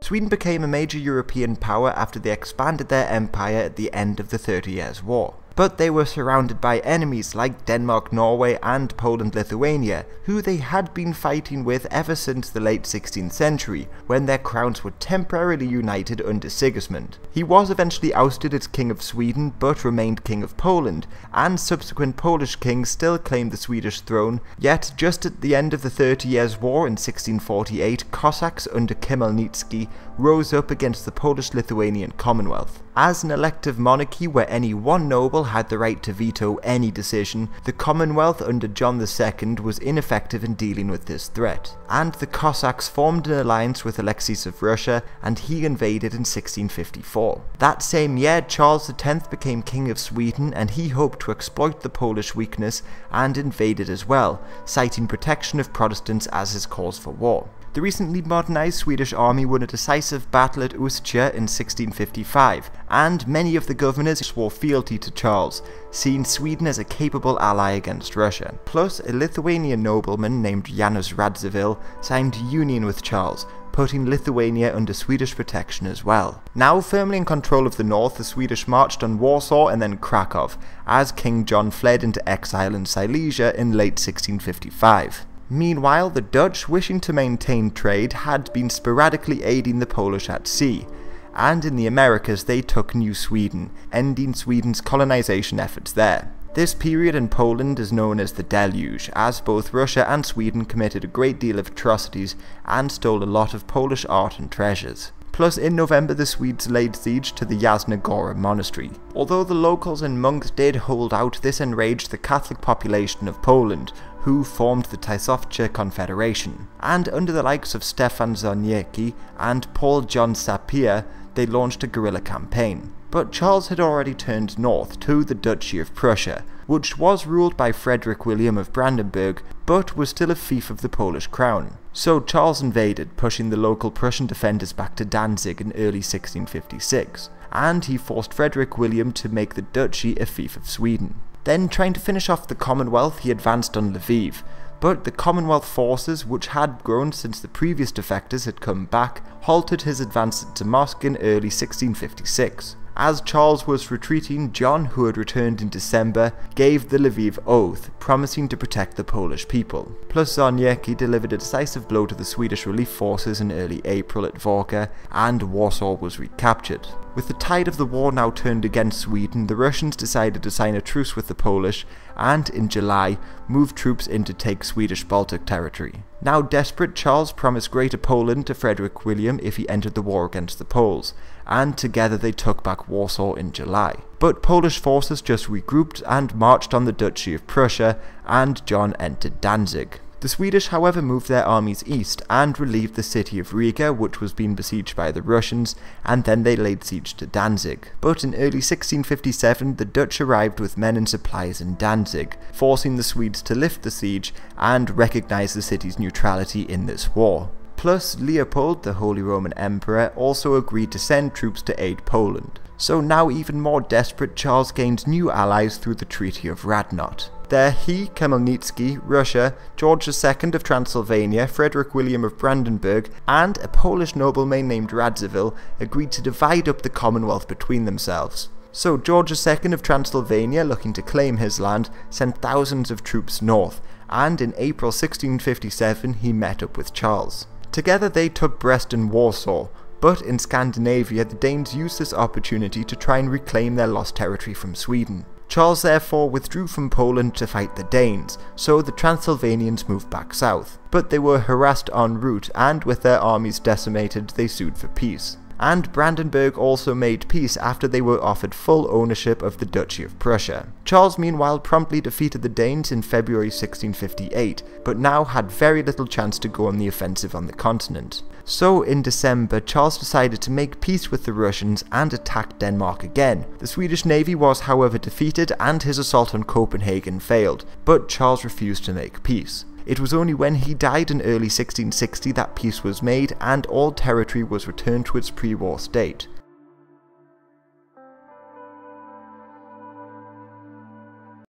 Sweden became a major European power after they expanded their empire at the end of the 30 Years' War. But they were surrounded by enemies like Denmark, Norway and Poland, Lithuania, who they had been fighting with ever since the late 16th century, when their crowns were temporarily united under Sigismund. He was eventually ousted as King of Sweden, but remained King of Poland, and subsequent Polish kings still claimed the Swedish throne, yet just at the end of the 30 Years' War in 1648, Cossacks under Khmelnytsky rose up against the Polish-Lithuanian Commonwealth. As an elective monarchy where any one noble had the right to veto any decision, the Commonwealth under John II was ineffective in dealing with this threat, and the Cossacks formed an alliance with Alexis of Russia, and he invaded in 1654. That same year, Charles X became King of Sweden, and he hoped to exploit the Polish weakness and invaded as well, citing protection of Protestants as his cause for war. The recently modernised Swedish army won a decisive battle at Ustia in 1655, and many of the governors swore fealty to Charles, seeing Sweden as a capable ally against Russia. Plus, a Lithuanian nobleman named Janus Radziwill signed a union with Charles, putting Lithuania under Swedish protection as well. Now firmly in control of the north, the Swedish marched on Warsaw and then Krakow, as King John fled into exile in Silesia in late 1655. Meanwhile, the Dutch, wishing to maintain trade, had been sporadically aiding the Polish at sea, and in the Americas they took New Sweden, ending Sweden's colonization efforts there. This period in Poland is known as the Deluge, as both Russia and Sweden committed a great deal of atrocities and stole a lot of Polish art and treasures. Plus, in November the Swedes laid siege to the Jasna Gora monastery. Although the locals and monks did hold out, this enraged the Catholic population of Poland, who formed the Tysovtcha Confederation. And under the likes of Stefan Zoniecki and Paul John Sapir, they launched a guerrilla campaign. But Charles had already turned north to the Duchy of Prussia, which was ruled by Frederick William of Brandenburg, but was still a fief of the Polish crown. So Charles invaded, pushing the local Prussian defenders back to Danzig in early 1656, and he forced Frederick William to make the duchy a fief of Sweden. Then, trying to finish off the Commonwealth, he advanced on Lviv, but the Commonwealth forces, which had grown since the previous defectors had come back, halted his advance to Moscow in early 1656. As Charles was retreating, John, who had returned in December, gave the Lviv oath, promising to protect the Polish people. Plus, Zoniecki delivered a decisive blow to the Swedish relief forces in early April at Vorka, and Warsaw was recaptured. With the tide of the war now turned against Sweden, the Russians decided to sign a truce with the Polish, and in July, moved troops in to take Swedish Baltic territory. Now desperate, Charles promised Greater Poland to Frederick William if he entered the war against the Poles, and together they took back Warsaw in July. But Polish forces just regrouped and marched on the Duchy of Prussia, and John entered Danzig. The Swedish, however, moved their armies east and relieved the city of Riga, which was being besieged by the Russians, and then they laid siege to Danzig. But in early 1657, the Dutch arrived with men and supplies in Danzig, forcing the Swedes to lift the siege and recognise the city's neutrality in this war. Plus, Leopold, the Holy Roman Emperor, also agreed to send troops to aid Poland. So now even more desperate, Charles gained new allies through the Treaty of Radnot. There he, Khmelnytsky, Russia, George II of Transylvania, Frederick William of Brandenburg, and a Polish nobleman named Radziwill agreed to divide up the Commonwealth between themselves. So George II of Transylvania, looking to claim his land, sent thousands of troops north, and in April 1657 he met up with Charles. Together they took Brest and Warsaw, but in Scandinavia the Danes used this opportunity to try and reclaim their lost territory from Sweden. Charles therefore withdrew from Poland to fight the Danes, so the Transylvanians moved back south. But they were harassed en route, and with their armies decimated, they sued for peace. And Brandenburg also made peace after they were offered full ownership of the Duchy of Prussia. Charles meanwhile promptly defeated the Danes in February 1658, but now had very little chance to go on the offensive on the continent. So in December, Charles decided to make peace with the Russians and attack Denmark again. The Swedish navy was however defeated and his assault on Copenhagen failed, but Charles refused to make peace. It was only when he died in early 1660 that peace was made and all territory was returned to its pre-war state.